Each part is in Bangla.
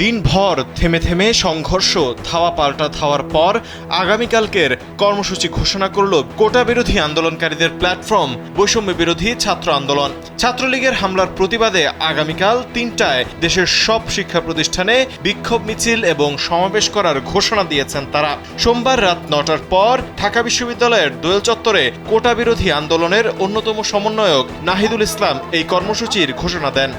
দিনভর থেমে থেমে সংঘর্ষ ধাওয়া পাল্টা ধাওয়ার পর আগামীকালকের কর্মসূচি ঘোষণা করল কোটা বিরোধী আন্দোলনকারীদের প্ল্যাটফর্ম বৈষম্য বিরোধী ছাত্র আন্দোলন। ছাত্রলীগের হামলার প্রতিবাদে আগামীকাল ৩টায় দেশের সব শিক্ষা প্রতিষ্ঠানে বিক্ষোভ মিছিল এবং সমাবেশ করার ঘোষণা দিয়েছেন তারা। সোমবার রাত ৯টার পর ঢাকা বিশ্ববিদ্যালয়ের দোয়েল চত্বরে কোটা বিরোধী আন্দোলনের অন্যতম সমন্বয়ক নাহিদুল ইসলাম এই কর্মসূচির ঘোষণা দেন।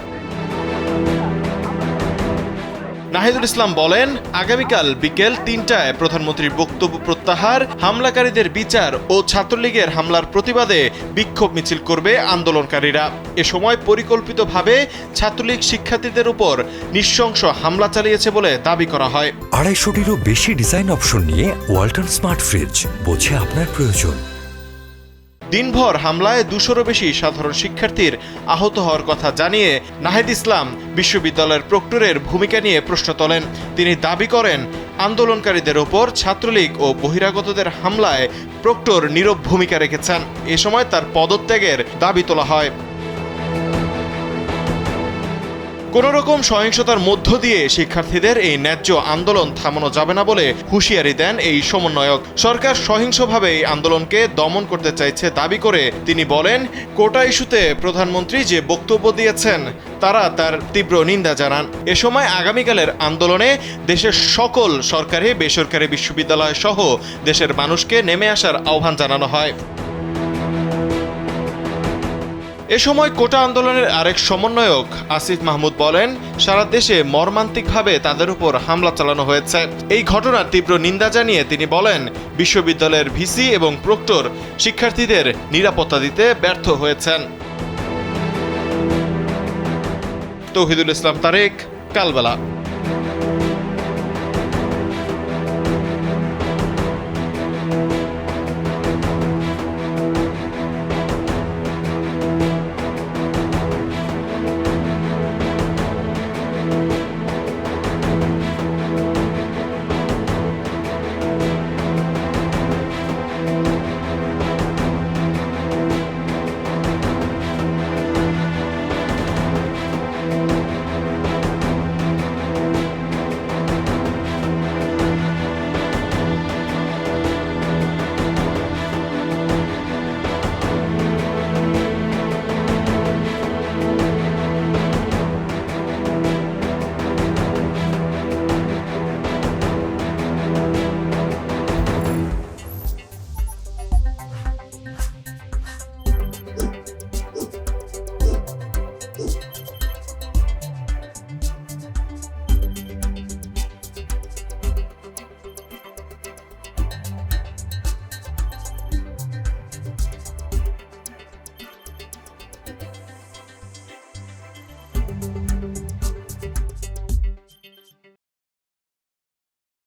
নাহিদুল ইসলাম বলেন, আগামীকাল বিকেল ৩টায় প্রধানমন্ত্রীর বক্তব্য প্রত্যাহার, হামলাকারীদের বিচার ও ছাত্রলীগের হামলার প্রতিবাদে বিক্ষোভ মিছিল করবে আন্দোলনকারীরা। এ সময় পরিকল্পিতভাবে ছাত্রলীগ শিক্ষার্থীদের উপর নৃশংস হামলা চালিয়েছে বলে দাবি করা হয়। ২৫০টিরও বেশি ডিজাইন অপশন নিয়ে ওয়ালটন স্মার্ট ফ্রিজ, বোঝে আপনার প্রয়োজন। দিনভর হামলায় ২০০রও বেশি সাধারণ শিক্ষার্থীর আহত হওয়ার কথা জানিয়ে নাহিদ ইসলাম বিশ্ববিদ্যালয়ের প্রক্টরের ভূমিকা নিয়ে প্রশ্ন তোলেন। তিনি দাবি করেন, আন্দোলনকারীদের ওপর ছাত্রলীগ ও বহিরাগতদের হামলায় প্রক্টর নীরব ভূমিকা রেখেছেন। এ সময় তার পদত্যাগের দাবি তোলা হয়। কোন রকম সহিংসতার মধ্য দিয়ে শিক্ষার্থীদের এই ন্যায্য আন্দোলন থামানো যাবে না বলে হুঁশিয়ারি দেন এই সমন্বয়ক। সরকার সহিংসভাবে এই আন্দোলনকে দমন করতে চাইছে দাবি করে তিনি বলেন, কোটা ইস্যুতে প্রধানমন্ত্রী যে বক্তব্য দিয়েছেন তারা তার তীব্র নিন্দা জানান। এ সময় আগামীকালের আন্দোলনে দেশের সকল সরকারি বেসরকারি বিশ্ববিদ্যালয় সহ দেশের মানুষকে নেমে আসার আহ্বান জানানো হয়। এ সময় কোটা আন্দোলনের আরেক সমন্বয়ক আসিফ মাহমুদ বলেন, সারা দেশে মর্মান্তিকভাবে তাদের উপর হামলা চালানো হয়েছে। এই ঘটনার তীব্র নিন্দা জানিয়ে তিনি বলেন, বিশ্ববিদ্যালয়ের ভিসি এবং প্রক্টর শিক্ষার্থীদের নিরাপত্তা দিতে ব্যর্থ হয়েছেন। তৌহিদুল ইসলাম তারেক, কালবেলা।